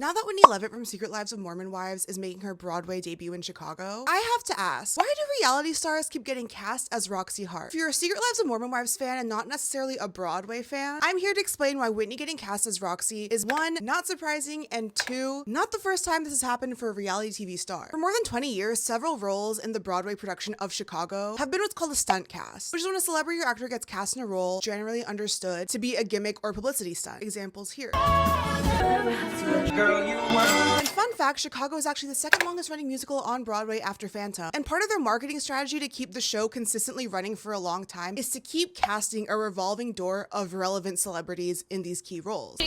Now that Whitney Levitt from Secret Lives of Mormon Wives is making her Broadway debut in Chicago, I have to ask, why do reality stars keep getting cast as Roxy Hart? If you're a Secret Lives of Mormon Wives fan and not necessarily a Broadway fan, I'm here to explain why Whitney getting cast as Roxy is one, not surprising, and two, not the first time this has happened for a reality TV star. For more than 20 years, several roles in the Broadway production of Chicago have been what's called a stunt cast, which is when a celebrity or actor gets cast in a role generally understood to be a gimmick or publicity stunt. Examples here. And fun fact, Chicago is actually the second longest running musical on Broadway after Phantom. And part of their marketing strategy to keep the show consistently running for a long time is to keep casting a revolving door of relevant celebrities in these key roles.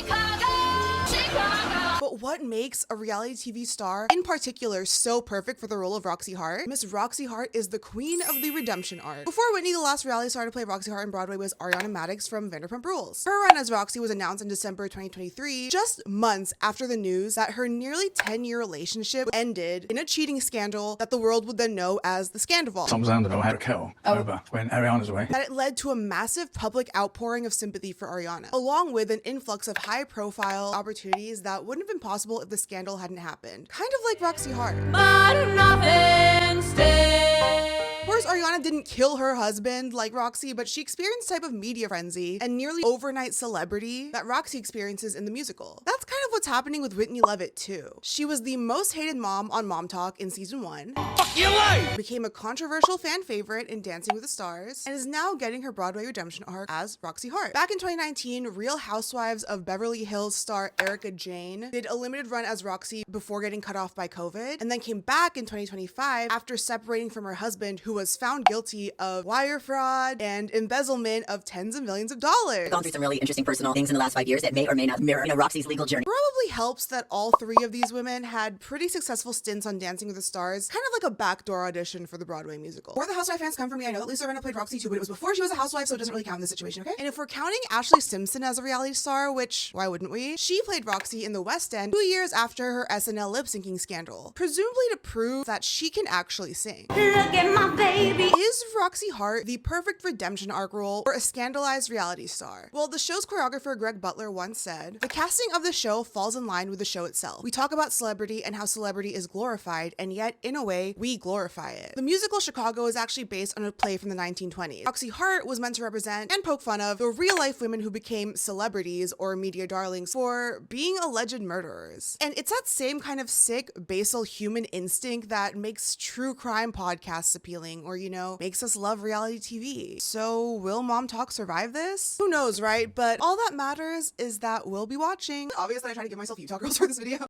But what makes a reality TV star in particular so perfect for the role of Roxy Hart? Miss Roxy Hart is the queen of the redemption arc. Before Whitney, the last reality star to play Roxy Hart on Broadway was Ariana Madix from Vanderpump Rules. Her run as Roxy was announced in December 2023, just months after the news that her nearly 10-year relationship ended in a cheating scandal that the world would then know as the Scandival. Tom Zanderville had a kettle over when Ariana's away. That it led to a massive public outpouring of sympathy for Ariana, along with an influx of high-profile opportunities that wouldn't have been possible if the scandal hadn't happened. Kind of like Roxy Hart. But nothing stays. Of course, Ariana didn't kill her husband like Roxy, but she experienced the type of media frenzy and nearly overnight celebrity that Roxy experiences in the musical. That's kind of what's happening with Whitney Levitt too. She was the most hated mom on Mom Talk in season 1, Fuck your life! became a controversial fan favorite in Dancing with the Stars, and is now getting her Broadway redemption arc as Roxy Hart. Back in 2019, Real Housewives of Beverly Hills star Erica Jane did a limited run as Roxy before getting cut off by COVID, and then came back in 2025 after separating from her husband, who was found guilty of wire fraud and embezzlement of tens of millions of dollars. Gone through some really interesting personal things in the last 5 years that may or may not mirror Roxy's legal journey. Probably helps that all three of these women had pretty successful stints on Dancing with the Stars, kind of like a backdoor audition for the Broadway musical. Where the Housewife fans come from me, I know that Lisa Rinna played Roxy too, but it was before she was a housewife, so it doesn't really count in this situation, okay? And if we're counting Ashley Simpson as a reality star, which, why wouldn't we? She played Roxy in the West End 2 years after her SNL lip-syncing scandal, presumably to prove that she can actually sing. Look at my baby. Is Roxy Hart the perfect redemption arc role for a scandalized reality star? Well, the show's choreographer Greg Butler once said, "The casting of the show falls in line with the show itself. We talk about celebrity and how celebrity is glorified, and yet, in a way, we glorify it." The musical Chicago is actually based on a play from the 1920s. Roxy Hart was meant to represent and poke fun of the real-life women who became celebrities or media darlings for being alleged murderers. And it's that same kind of sick, basal human instinct that makes true crime podcasts appealing, or, you know, makes us love reality TV. So will Mom Talk survive this? Who knows, right? But all that matters is that we'll be watching. Obviously, I try to give myself Utah Girls for this video.